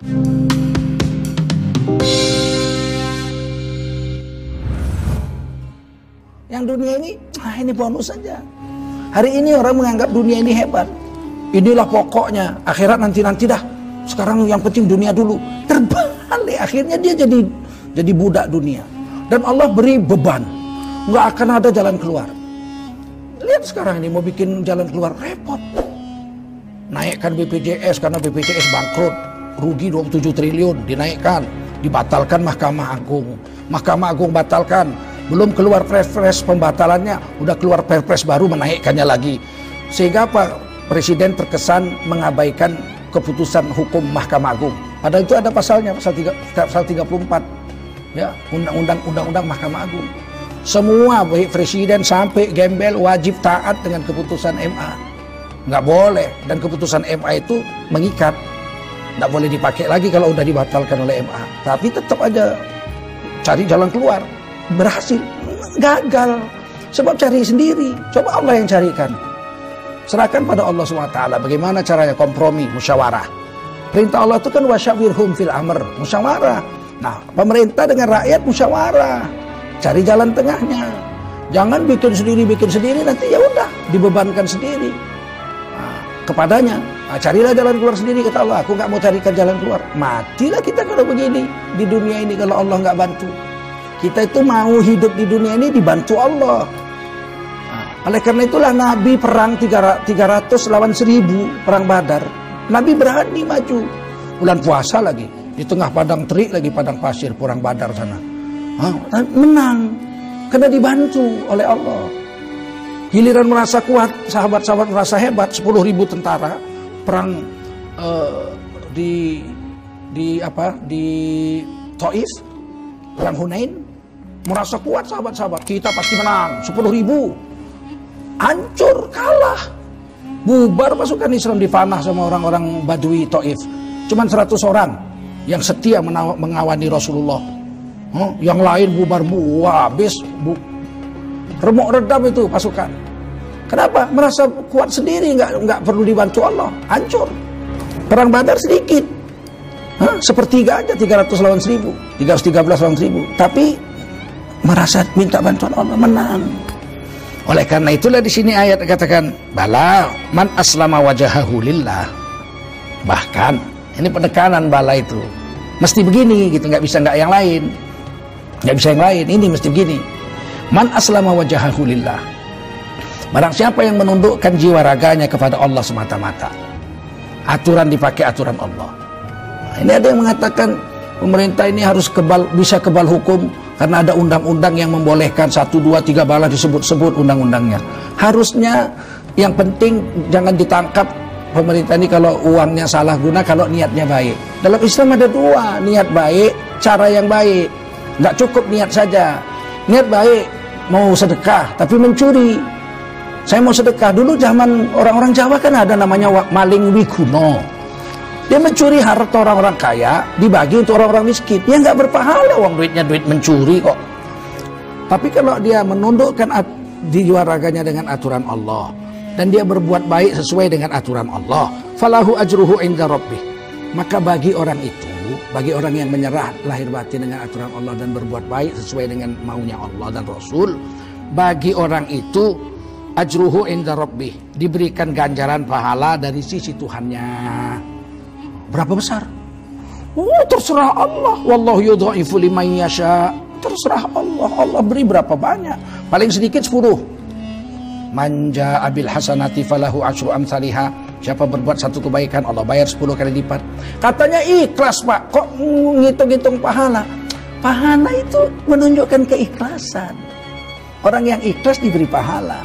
Yang dunia ini bonus saja. Hari ini orang menganggap dunia ini hebat. Inilah pokoknya, akhirat nanti dah. Sekarang yang penting dunia dulu. Terbalik, akhirnya dia jadi budak dunia. Dan Allah beri beban, nggak akan ada jalan keluar. Lihat sekarang ini mau bikin jalan keluar repot. Naikkan BPJS karena BPJS bangkrut, rugi 27 triliun, dinaikkan, dibatalkan Mahkamah Agung. Mahkamah Agung batalkan. Belum keluar perpres pembatalannya, udah keluar perpres baru menaikkannya lagi. Sehingga apa? Presiden terkesan mengabaikan keputusan hukum Mahkamah Agung. Padahal itu ada pasalnya, pasal 34. Ya, undang-undang Mahkamah Agung. Semua baik presiden sampai gembel wajib taat dengan keputusan MA. Nggak boleh, dan keputusan MA itu mengikat. Nggak boleh dipakai lagi kalau udah dibatalkan oleh MA. Tapi tetap aja cari jalan keluar. Berhasil, gagal, sebab cari sendiri. Coba Allah yang carikan. Serahkan pada Allah SWT. Bagaimana caranya? Kompromi, musyawarah. Perintah Allah itu kan wasyawirhum fil amr, musyawarah. Nah, pemerintah dengan rakyat musyawarah, cari jalan tengahnya. Jangan bikin sendiri, nanti ya udah dibebankan sendiri kepadanya. Carilah jalan keluar sendiri, kata Allah. Aku nggak mau carikan jalan keluar. Matilah kita kalau begini di dunia ini kalau Allah nggak bantu. Kita itu mau hidup di dunia ini dibantu Allah. Oleh karena itulah Nabi perang 300 lawan 1000 perang Badar. Nabi berani maju. Bulan puasa lagi, di tengah padang terik lagi, padang pasir, perang Badar sana. Menang karena dibantu oleh Allah. Giliran merasa kuat, sahabat-sahabat merasa hebat, 10.000 tentara perang di Taif, perang Hunain. Merasa kuat sahabat-sahabat, kita pasti menang, 10.000. Hancur, kalah. Bubar pasukan Islam, dipanah sama orang-orang Badui Taif. Cuman 100 orang yang setia mengawani Rasulullah. Yang lain bubar, habis. Remuk redam itu pasukan. Kenapa? Merasa kuat sendiri, nggak perlu dibantu Allah. Hancur. Perang Badar sedikit. Sepertiga aja, 300 lawan 1000. 313 lawan 1000. Tapi merasa minta bantuan Allah, menang. Oleh karena itulah di sini ayat katakan, bala man aslama wajahahu lillah. Bahkan ini penekanan bala itu mesti begini gitu, nggak bisa yang lain. Nggak bisa yang lain, ini mesti begini. Man aslama wajahahu lillah. Barang siapa yang menundukkan jiwa raganya kepada Allah semata-mata. Aturan dipakai aturan Allah. Nah, ini ada yang mengatakan pemerintah ini harus bisa kebal hukum karena ada undang-undang yang membolehkan 1, 2, 3 bala disebut-sebut undang-undangnya. Harusnya yang penting jangan ditangkap pemerintah ini kalau uangnya salah guna, kalau niatnya baik. Dalam Islam ada 2, niat baik, cara yang baik. Nggak cukup niat saja. Niat baik, mau sedekah tapi mencuri. Saya mau sedekah, dulu zaman orang-orang Jawa kan ada namanya maling wikuno. Dia mencuri harta orang-orang kaya, dibagi untuk orang-orang miskin. Dia nggak berpahala, uang duitnya duit mencuri kok. Tapi kalau dia menundukkan jiwa raganya dengan aturan Allah, dan dia berbuat baik sesuai dengan aturan Allah, falahu ajruhu inda rabbih. Maka bagi orang itu, bagi orang yang menyerah lahir batin dengan aturan Allah dan berbuat baik sesuai dengan maunya Allah dan Rasul, bagi orang itu ajruhu inda rabbih, diberikan ganjaran pahala dari sisi Tuhannya. Berapa besar? Terserah Allah. Wallahu yudha'ifu liman yasha. Terserah Allah. Allah beri berapa banyak? Paling sedikit 10. Man jaa'a bil hasanati falahu asyru amsalihha. Siapa berbuat satu kebaikan, Allah bayar 10 kali lipat. Katanya ikhlas, Pak. Kok ngitung-ngitung pahala? Pahala itu menunjukkan keikhlasan. Orang yang ikhlas diberi pahala.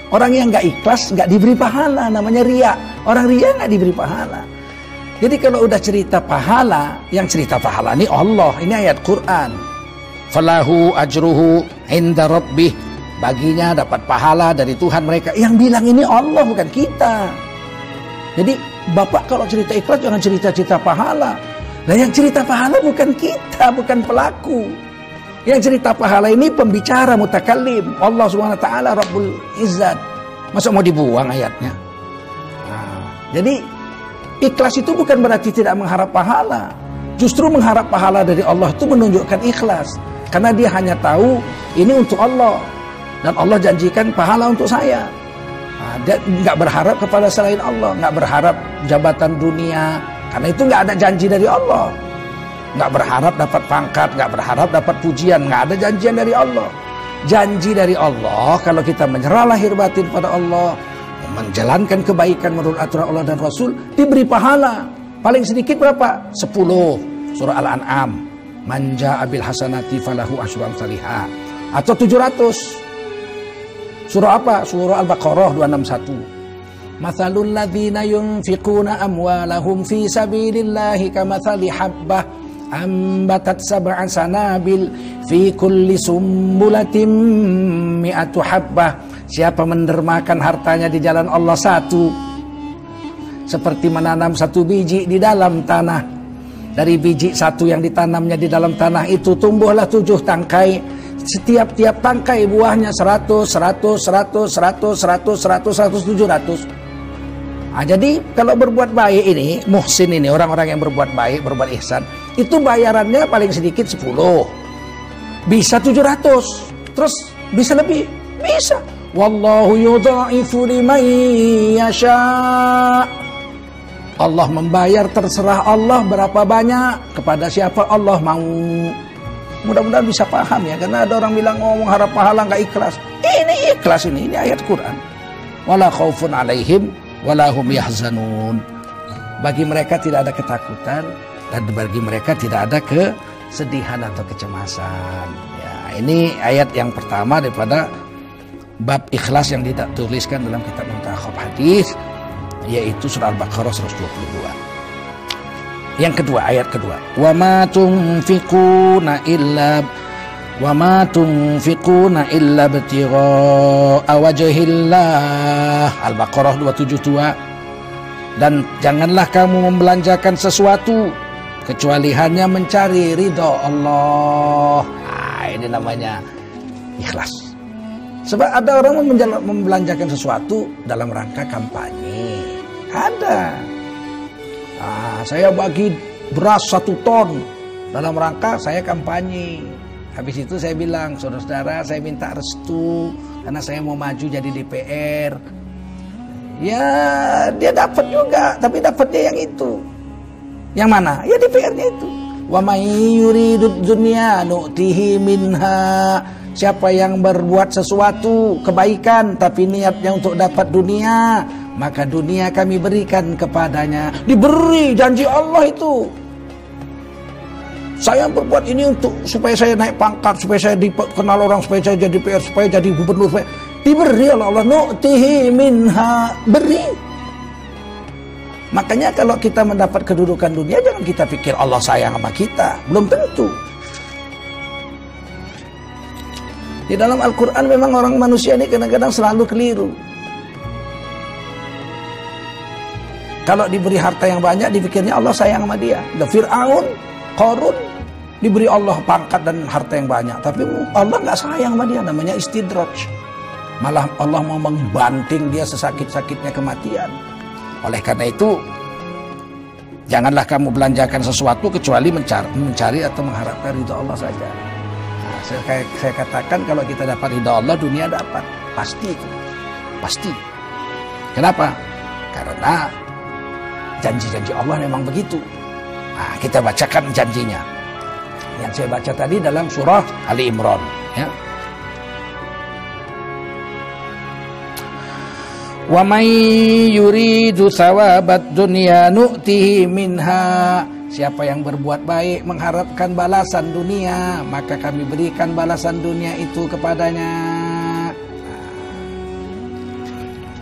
Orang yang nggak ikhlas nggak diberi pahala. Namanya riya. Orang riya nggak diberi pahala. Jadi kalau udah cerita pahala, yang cerita pahala ini Allah, ini ayat Quran. Falahu ajruhu inda rabbih. Baginya dapat pahala dari Tuhan mereka. Yang bilang ini Allah, bukan kita. Jadi Bapak kalau cerita ikhlas jangan cerita-cerita pahala. Nah yang cerita pahala bukan kita, bukan pelaku. Yang cerita pahala ini pembicara, mutakallim. Allah SWT, Rabbul Izzat. Masa mau dibuang ayatnya? Nah, jadi ikhlas itu bukan berarti tidak mengharap pahala. Justru mengharap pahala dari Allah itu menunjukkan ikhlas. Karena dia hanya tahu ini untuk Allah. Dan Allah janjikan pahala untuk saya. Nah, dia nggak berharap kepada selain Allah. Nggak berharap jabatan dunia. Karena itu nggak ada janji dari Allah. Nggak berharap dapat pangkat. Nggak berharap dapat pujian. Nggak ada janjian dari Allah. Janji dari Allah, kalau kita menyerah lahir batin pada Allah, menjalankan kebaikan menurut aturan Allah dan Rasul, diberi pahala. Paling sedikit berapa? 10. Surah Al-An'am. Man jaa'a bil hasanati falahu asyru amsalihha. Atau 700. Surah apa? Surah Al-Baqarah 261. Mathalul ladzina yunfiquna amwalahum fi sabilillahi kamathali habbah ambatat sab'a sanabil fi kulli sumbulatin mi'atu habbah. Siapa mendermakan hartanya di jalan Allah seperti menanam satu biji di dalam tanah. Dari biji satu yang ditanamnya di dalam tanah itu tumbuhlah 7 tangkai. Setiap tangkai buahnya 100, 100, 100, 100, 100, 100, 100, 700. Nah, jadi kalau berbuat baik ini, muhsin ini, orang-orang yang berbuat baik, berbuat ihsan, itu bayarannya paling sedikit 10. Bisa 700. Terus bisa lebih? Bisa. Wallahu yudha'ifu liman yasha. Allah membayar, terserah Allah berapa banyak kepada siapa Allah mau. Mudah-mudahan bisa paham ya, karena ada orang bilang ngomong harap pahala nggak ikhlas. Ini ikhlas ini ayat Quran. Wala khaufun alaihim wala hum yahzanun. Bagi mereka tidak ada ketakutan dan bagi mereka tidak ada kesedihan atau kecemasan. Ya, ini ayat yang pertama daripada bab ikhlas yang dituliskan dalam kitab Muntakhab Hadis, yaitu surah Al-Baqarah 122. Yang kedua, ayat kedua. Wa ma tunfiquna illa ibtigha'a wajhillah. Al-Baqarah 272. Dan janganlah kamu membelanjakan sesuatu kecuali hanya mencari ridha Allah. Nah, ini namanya ikhlas. Sebab ada orang membelanjakan sesuatu dalam rangka kampanye. Ada. Nah, saya bagi beras 1 ton dalam rangka saya kampanye. Habis itu saya bilang, saudara-saudara, saya minta restu karena saya mau maju jadi DPR. Ya, dia dapat juga, tapi dapatnya yang itu. Yang mana? Ya DPR-nya itu. Wa may yuridud dunya nu'tihi minha. Siapa yang berbuat sesuatu kebaikan tapi niatnya untuk dapat dunia, maka dunia kami berikan kepadanya. Diberi janji Allah itu. Saya berbuat ini untuk supaya saya naik pangkat, supaya saya dikenal orang, supaya saya jadi PR, supaya jadi gubernur, supaya diberi oleh Allah. Nu'tihi minha, beri. Makanya kalau kita mendapat kedudukan dunia, jangan kita pikir Allah sayang sama kita. Belum tentu. Di dalam Al-Quran memang orang manusia ini kadang-kadang selalu keliru. Kalau diberi harta yang banyak, dipikirnya Allah sayang sama dia. Fir'aun, Qarun, diberi Allah pangkat dan harta yang banyak, tapi Allah nggak sayang sama dia. Namanya istidraj. Malah Allah mau membanting dia sesakit-sakitnya kematian. Oleh karena itu, janganlah kamu belanjakan sesuatu kecuali mencari atau mengharapkan ridha Allah saja. Nah, saya katakan kalau kita dapat ridha Allah, dunia dapat. Pasti itu. Pasti. Kenapa? Karena janji-janji Allah memang begitu. Nah, kita bacakan janjinya. Yang saya baca tadi dalam surah Ali Imran. Ya. Wa may yuridu thawabat dunya nu'tihi minha. Siapa yang berbuat baik mengharapkan balasan dunia, maka kami berikan balasan dunia itu kepadanya.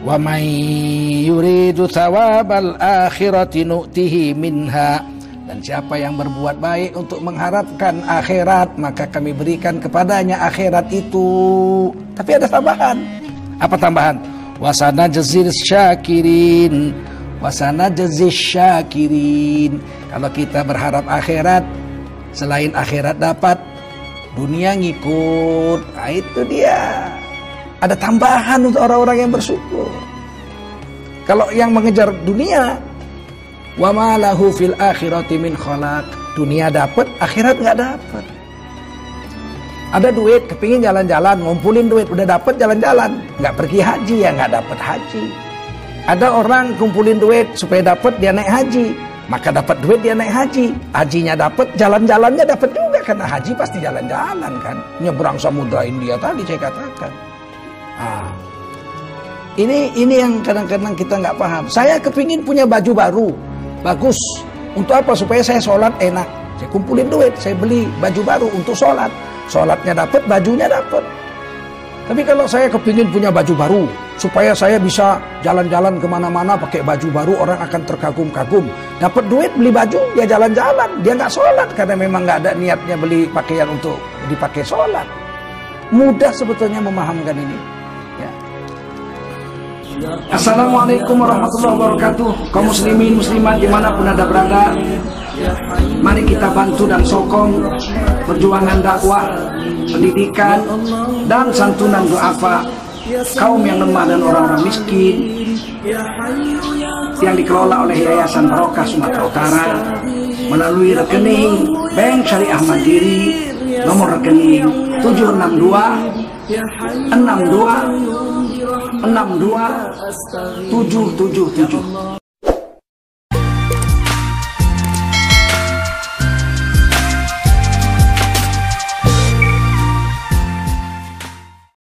Wa may yuridu thawabal akhirati nu'tihi minha. Dan siapa yang berbuat baik untuk mengharapkan akhirat, maka kami berikan kepadanya akhirat itu. Tapi ada tambahan. Apa tambahan? Wasana jazil syakirin. Wasana jazil syakirin. Kalau kita berharap akhirat, selain akhirat dapat, dunia ngikut. Nah, itu dia. Ada tambahan untuk orang-orang yang bersyukur. Kalau yang mengejar dunia, Wa ma lahu fil akhirati min khalaq. Dunia dapat, akhirat nggak dapat. Ada duit, kepingin jalan-jalan, ngumpulin duit, udah dapat jalan-jalan, nggak pergi haji ya nggak dapat haji. Ada orang kumpulin duit supaya dapat dia naik haji, maka dapat duit dia naik haji. Hajinya dapat, jalan-jalannya dapat juga karena haji pasti jalan-jalan kan. Nyebrang samudra India tadi saya katakan. Ah. Ini yang kadang-kadang kita nggak paham. Saya kepingin punya baju baru, bagus. Untuk apa? Supaya saya sholat enak. Saya kumpulin duit, saya beli baju baru untuk sholat. Sholatnya dapat, bajunya dapat. Tapi kalau saya kepingin punya baju baru, supaya saya bisa jalan-jalan kemana-mana pakai baju baru, orang akan terkagum-kagum. Dapat duit, beli baju, dia jalan-jalan. Dia nggak sholat karena memang nggak ada niatnya beli pakaian untuk dipakai sholat. Mudah sebetulnya memahamkan ini. Ya. Assalamualaikum warahmatullahi wabarakatuh. Kaum muslimin, muslimat dimanapun Anda berada, mari kita bantu dan sokong perjuangan dakwah, pendidikan, dan santunan duafa kaum yang lemah dan orang-orang miskin yang dikelola oleh Yayasan Barokah Sumatera Utara melalui rekening Bank Syariah Mandiri nomor rekening 762 62 777.